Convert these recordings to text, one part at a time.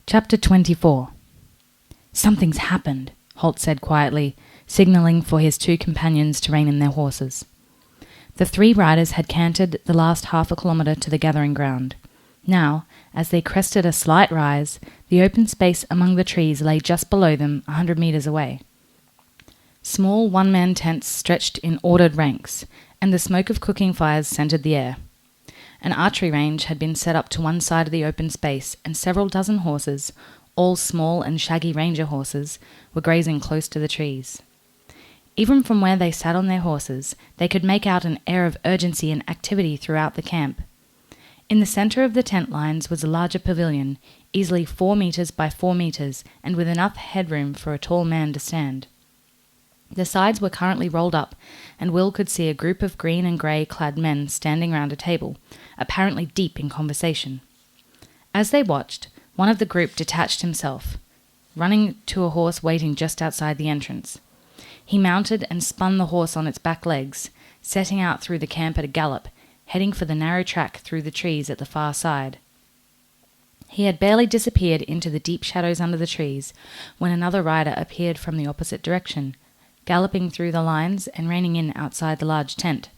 Chapter 24. Something's happened, Holt said quietly, signalling for his two companions to rein in their horses. The three riders had cantered the last half a kilometre to the gathering ground. Now, as they crested a slight rise, the open space among the trees lay just below them 100 metres away. Small one-man tents stretched in ordered ranks, and the smoke of cooking fires scented the air. An archery range had been set up to one side of the open space, and several dozen horses, all small and shaggy ranger horses, were grazing close to the trees. Even from where they sat on their horses, they could make out an air of urgency and activity throughout the camp. In the centre of the tent lines was a larger pavilion, easily 4 metres by 4 metres, and with enough headroom for a tall man to stand. The sides were currently rolled up, and Will could see a group of green and grey clad men standing round a table, apparently deep in conversation. As they watched, one of the group detached himself, running to a horse waiting just outside the entrance. He mounted and spun the horse on its back legs, setting out through the camp at a gallop, heading for the narrow track through the trees at the far side. He had barely disappeared into the deep shadows under the trees when another rider appeared from the opposite direction, galloping through the lines and reining in outside the large tent.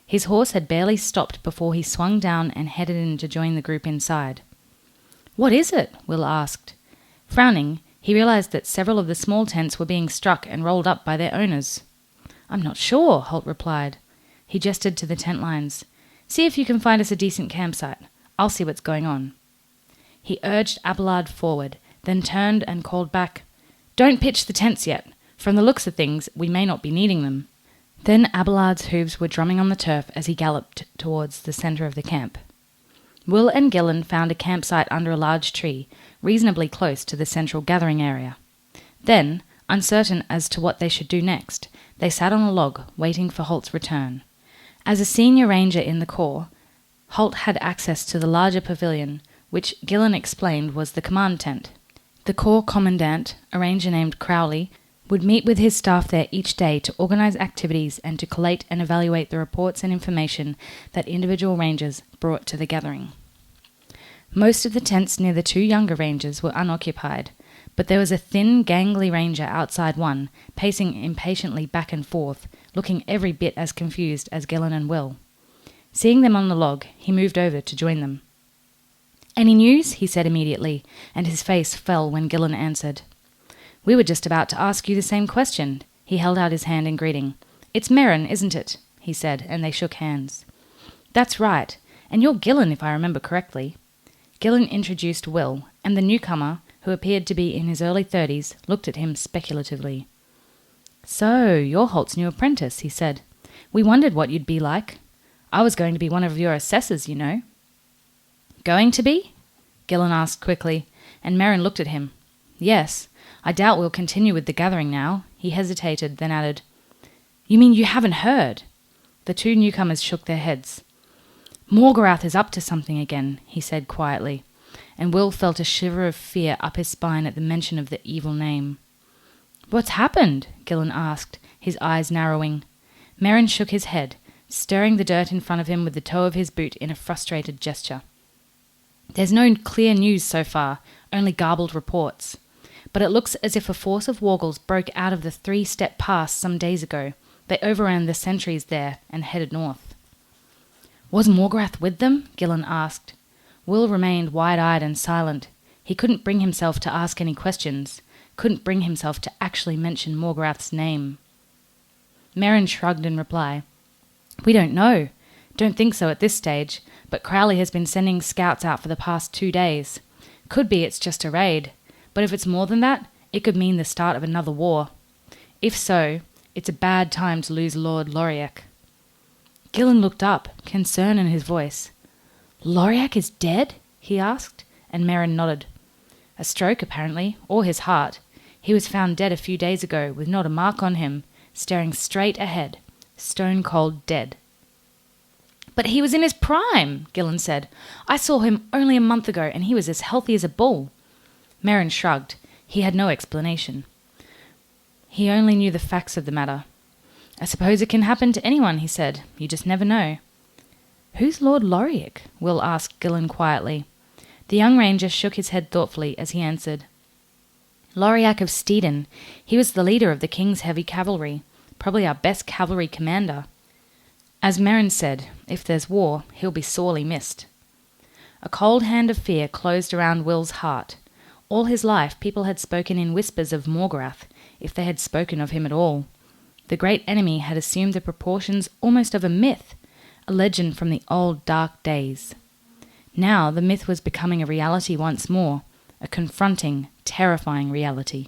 His horse had barely stopped before he swung down and headed in to join the group inside. "What is it?" Will asked. Frowning, he realized that several of the small tents were being struck and rolled up by their owners. "I'm not sure," Holt replied. He gestured to the tent lines. "See if you can find us a decent campsite. I'll see what's going on." He urged Abelard forward, then turned and called back, "Don't pitch the tents yet. From the looks of things, we may not be needing them." Then Abelard's hooves were drumming on the turf as he galloped towards the centre of the camp. Will and Gillen found a campsite under a large tree, reasonably close to the central gathering area. Then, uncertain as to what they should do next, they sat on a log, waiting for Holt's return. As a senior ranger in the Corps, Holt had access to the larger pavilion, which Gillen explained was the command tent. The Corps commandant, a ranger named Crowley, would meet with his staff there each day to organise activities and to collate and evaluate the reports and information that individual rangers brought to the gathering. Most of the tents near the two younger rangers were unoccupied, but there was a thin, gangly ranger outside one, pacing impatiently back and forth, looking every bit as confused as Gillen and Will. Seeing them on the log, he moved over to join them. "Any news?" he said immediately, and his face fell when Gillen answered. "We were just about to ask you the same question." He held out his hand in greeting. "It's Merrin, isn't it?" he said, and they shook hands. "That's right, and you're Gillen, if I remember correctly." Gillen introduced Will, and the newcomer, who appeared to be in his early 30s, looked at him speculatively. "So, you're Holt's new apprentice," he said. "We wondered what you'd be like. I was going to be one of your assessors, you know." "Going to be?" Gillen asked quickly, and Merrin looked at him. "Yes. I doubt we'll continue with the gathering now." He hesitated, then added, "You mean you haven't heard?" The two newcomers shook their heads. "Morgorath is up to something again," he said quietly, and Will felt a shiver of fear up his spine at the mention of the evil name. "What's happened?" Gillen asked, his eyes narrowing. Merrin shook his head, stirring the dirt in front of him with the toe of his boot in a frustrated gesture. "There's no clear news so far, only garbled reports. But it looks as if a force of Wargals broke out of the 3-step pass some days ago. They overran the sentries there and headed north." "Was Morgorath with them?" Gillen asked. Will remained wide-eyed and silent. He couldn't bring himself to ask any questions, couldn't bring himself to actually mention Morgorath's name. Merrin shrugged in reply. "We don't know. Don't think so at this stage, but Crowley has been sending scouts out for the past 2 days. Could be it's just a raid. But if it's more than that, it could mean the start of another war. If so, it's a bad time to lose Lord Loriac." Gillen looked up, concern in his voice. "Loriac is dead?" he asked, and Merrin nodded. "A stroke, apparently, or his heart. He was found dead a few days ago, with not a mark on him, staring straight ahead, stone-cold dead." "But he was in his prime," Gillen said. "I saw him only a month ago, and he was as healthy as a bull." Merrin shrugged. He had no explanation. He only knew the facts of the matter. "I suppose it can happen to anyone," he said. "You just never know." "Who's Lord Loriac?" Will asked Gillen quietly. The young ranger shook his head thoughtfully as he answered. Loriac of Steeden. He was the leader of the king's heavy cavalry, probably our best cavalry commander. As Meryn said, if there's war, he'll be sorely missed. A cold hand of fear closed around Will's heart. All his life people had spoken in whispers of Morgorath, if they had spoken of him at all. The great enemy had assumed the proportions almost of a myth, a legend from the old dark days. Now the myth was becoming a reality once more, a confronting, terrifying reality.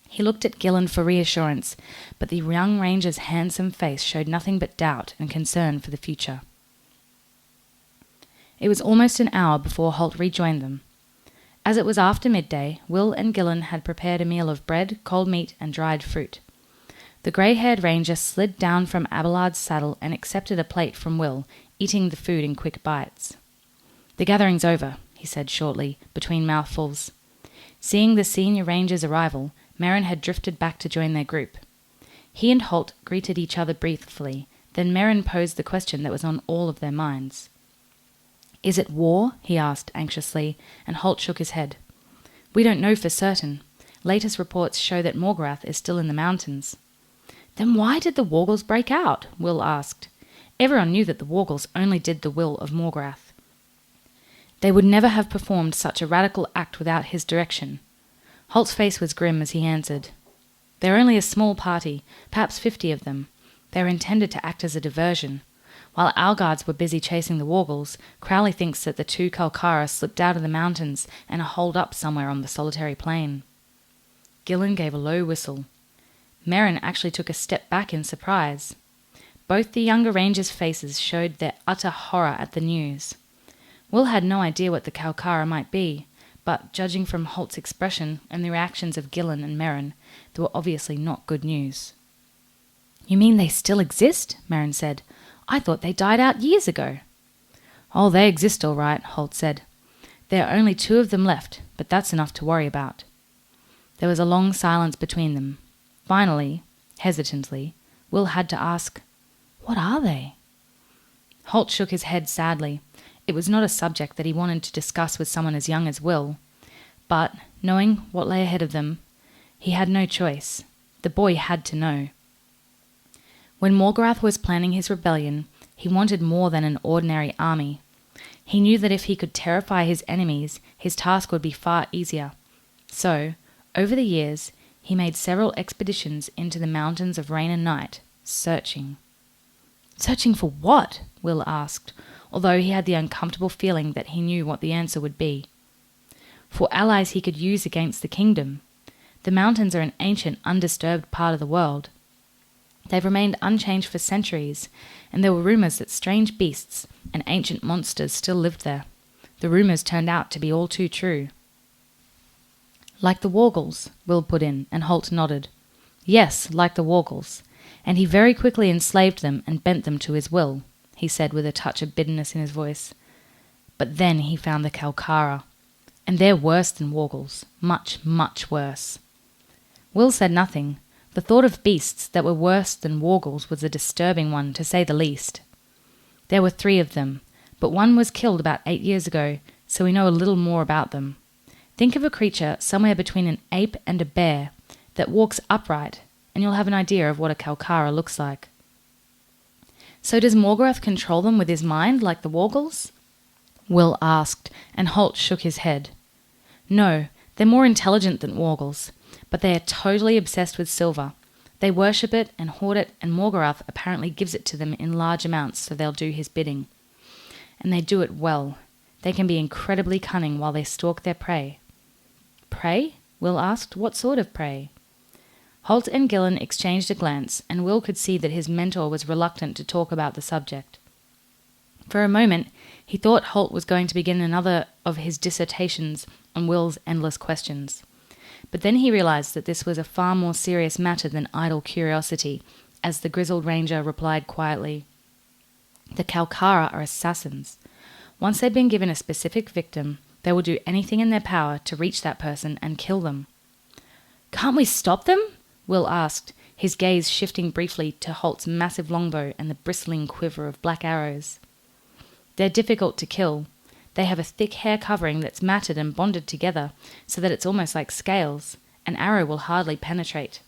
He looked at Gillen for reassurance, but the young ranger's handsome face showed nothing but doubt and concern for the future. It was almost an hour before Holt rejoined them. As it was after midday, Will and Gillen had prepared a meal of bread, cold meat, and dried fruit. The grey-haired ranger slid down from Abelard's saddle and accepted a plate from Will, eating the food in quick bites. "The gathering's over," he said shortly, between mouthfuls. Seeing the senior ranger's arrival, Meryn had drifted back to join their group. He and Holt greeted each other briefly, then Meryn posed the question that was on all of their minds. "Is it war?" he asked anxiously, and Holt shook his head. "We don't know for certain. Latest reports show that Morgorath is still in the mountains." "Then why did the Wargles break out?" Will asked. Everyone knew that the Wargles only did the will of Morgorath. They would never have performed such a radical act without his direction. Holt's face was grim as he answered. "They're only a small party, perhaps 50 of them. They were intended to act as a diversion. While our guards were busy chasing the Wargles, Crowley thinks that the 2 Kalkara slipped out of the mountains and are holed up somewhere on the solitary plain." Gillen gave a low whistle. Meryn actually took a step back in surprise. Both the younger rangers' faces showed their utter horror at the news. Will had no idea what the Kalkara might be, but judging from Holt's expression and the reactions of Gillen and Meryn, they were obviously not good news. "You mean they still exist?" Meryn said. "I thought they died out years ago." "Oh, they exist all right," Holt said. "There are only 2 of them left, but that's enough to worry about." There was a long silence between them. Finally, hesitantly, Will had to ask, "What are they?" Holt shook his head sadly. It was not a subject that he wanted to discuss with someone as young as Will. But, knowing what lay ahead of them, he had no choice. The boy had to know. When Morgorath was planning his rebellion, he wanted more than an ordinary army. He knew that if he could terrify his enemies, his task would be far easier. So, over the years, he made several expeditions into the mountains of Rain and Night, searching. "Searching for what?" Will asked, although he had the uncomfortable feeling that he knew what the answer would be. "For allies he could use against the kingdom. The mountains are an ancient, undisturbed part of the world. They've remained unchanged for centuries, and there were rumours that strange beasts and ancient monsters still lived there. The rumours turned out to be all too true." "Like the Wargles," Will put in, and Holt nodded. "Yes, like the Wargles. And he very quickly enslaved them and bent them to his will," he said with a touch of bitterness in his voice. "But then he found the Kalkara. And they're worse than Wargles. Much, much worse." Will said nothing. The thought of beasts that were worse than Wargles was a disturbing one, to say the least. "There were 3 of them, but one was killed about 8 years ago, so we know a little more about them. Think of a creature somewhere between an ape and a bear that walks upright, and you'll have an idea of what a Kalkara looks like." "So does Morgorath control them with his mind, like the Wargles?" Will asked, and Holt shook his head. "No, they're more intelligent than Wargles, but they are totally obsessed with silver. They worship it and hoard it, and Morgorath apparently gives it to them in large amounts so they'll do his bidding. And they do it well. They can be incredibly cunning while they stalk their prey." "Prey?" Will asked. "What sort of prey?" Holt and Gillen exchanged a glance, and Will could see that his mentor was reluctant to talk about the subject. For a moment, he thought Holt was going to begin another of his dissertations on Will's endless questions. But then he realized that this was a far more serious matter than idle curiosity, as the grizzled ranger replied quietly, "The Kalkara are assassins. Once they've been given a specific victim, they will do anything in their power to reach that person and kill them." "Can't we stop them?" Will asked, his gaze shifting briefly to Holt's massive longbow and the bristling quiver of black arrows. "They're difficult to kill. They have a thick hair covering that's matted and bonded together so that it's almost like scales. An arrow will hardly penetrate.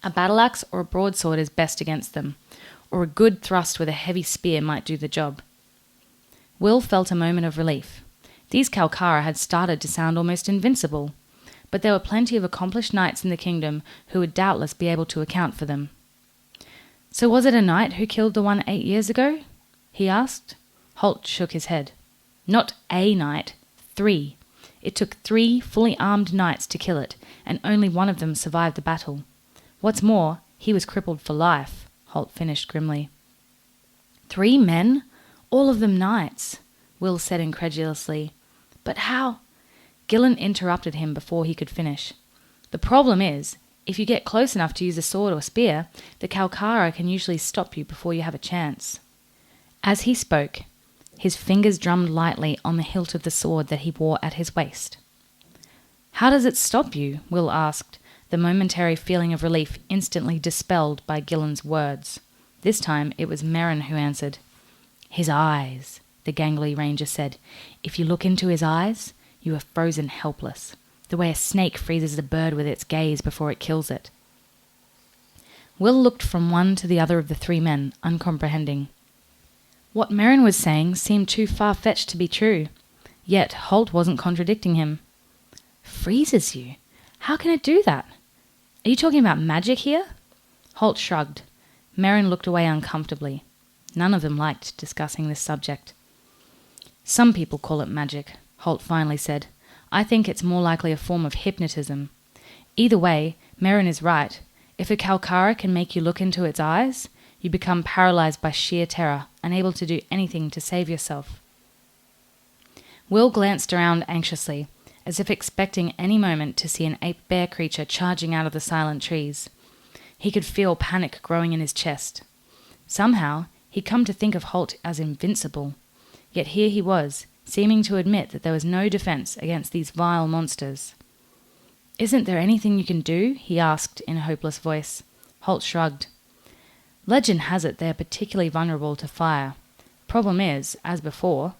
A battle axe or a broadsword is best against them, or a good thrust with a heavy spear might do the job. Will felt a moment of relief. These Kalkara had started to sound almost invincible, but there were plenty of accomplished knights in the kingdom who would doubtless be able to account for them. "So was it a knight who killed the one 8 years ago?" he asked. Holt shook his head. "Not a knight, 3. It took 3 fully armed knights to kill it, and only one of them survived the battle. What's more, he was crippled for life," Holt finished grimly. 3 men? All of them knights, Will said incredulously. "But how—" Gillen interrupted him before he could finish. "The problem is, if you get close enough to use a sword or spear, the Kalkara can usually stop you before you have a chance." As he spoke, his fingers drummed lightly on the hilt of the sword that he wore at his waist. "How does it stop you?" Will asked, the momentary feeling of relief instantly dispelled by Gillen's words. This time it was Merrin who answered. "His eyes," the gangly ranger said. "If you look into his eyes, you are frozen helpless, the way a snake freezes a bird with its gaze before it kills it." Will looked from one to the other of the 3 men, uncomprehending. What Merrin was saying seemed too far-fetched to be true, yet Holt wasn't contradicting him. "Freezes you? How can it do that? Are you talking about magic here?" Holt shrugged. Merrin looked away uncomfortably. None of them liked discussing this subject. "Some people call it magic," Holt finally said. "I think it's more likely a form of hypnotism. Either way, Merrin is right. If a Kalkara can make you look into its eyes, you become paralyzed by sheer terror, unable to do anything to save yourself." Will glanced around anxiously, as if expecting any moment to see an ape-bear creature charging out of the silent trees. He could feel panic growing in his chest. Somehow, he'd come to think of Holt as invincible. Yet here he was, seeming to admit that there was no defense against these vile monsters. "Isn't there anything you can do?" he asked in a hopeless voice. Holt shrugged. "Legend has it they are particularly vulnerable to fire. Problem is, as before,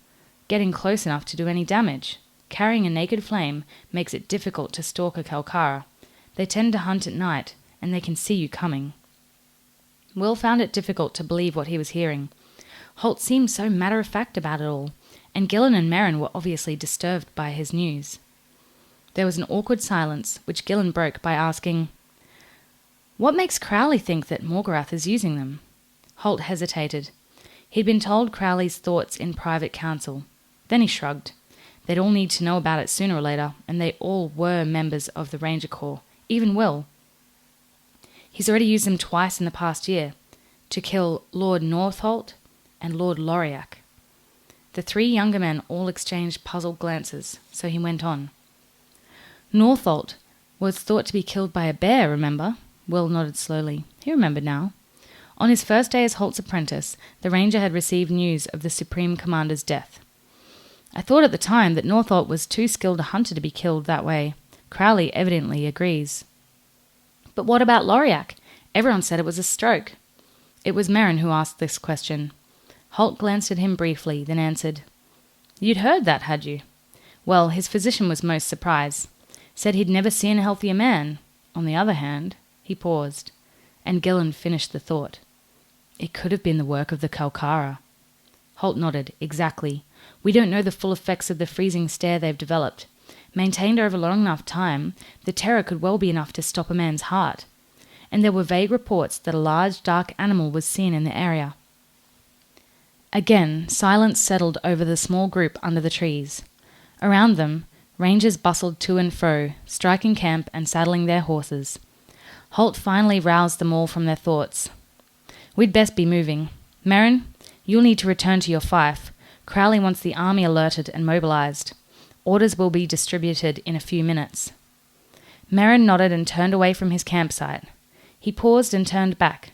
getting close enough to do any damage. Carrying a naked flame makes it difficult to stalk a Kalkara. They tend to hunt at night, and they can see you coming." Will found it difficult to believe what he was hearing. Holt seemed so matter-of-fact about it all, and Gillen and Merrin were obviously disturbed by his news. There was an awkward silence, which Gillen broke by asking, "What makes Crowley think that Morgorath is using them?" Holt hesitated. He'd been told Crowley's thoughts in private council. Then he shrugged. They'd all need to know about it sooner or later, and they all were members of the Ranger Corps, even Will. He's already used them twice in the past year, to kill Lord Northolt and Lord Loriac. The 3 younger men all exchanged puzzled glances, so he went on. "Northolt was thought to be killed by a bear, remember?" Will nodded slowly. He remembered now. On his first day as Holt's apprentice, the ranger had received news of the Supreme Commander's death. "I thought at the time that Northolt was too skilled a hunter to be killed that way. Crowley evidently agrees." "But what about Loriac? Everyone said it was a stroke." It was Merrin who asked this question. Holt glanced at him briefly, then answered, "You'd heard that, had you? Well, his physician was most surprised. Said he'd never seen a healthier man. On the other hand," he paused, and Gillen finished the thought, "it could have been the work of the Kalkara." Holt nodded. "Exactly. We don't know the full effects of the freezing stare they've developed. Maintained over long enough time, the terror could well be enough to stop a man's heart. And there were vague reports that a large dark animal was seen in the area." Again, silence settled over the small group under the trees. Around them, rangers bustled to and fro, striking camp and saddling their horses. Holt finally roused them all from their thoughts. "We'd best be moving. Merrin, you'll need to return to your fief. Crowley wants the army alerted and mobilized. Orders will be distributed in a few minutes." Merrin nodded and turned away from his campsite. He paused and turned back.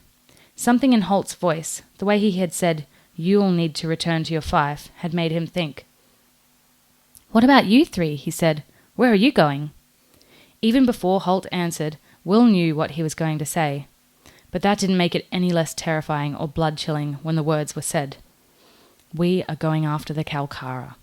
Something in Holt's voice, the way he had said, "You'll need to return to your fief," had made him think. "What about you 3?" he said. "Where are you going?" Even before Holt answered, Will knew what he was going to say. But that didn't make it any less terrifying or blood-chilling when the words were said. "We are going after the Kalkara."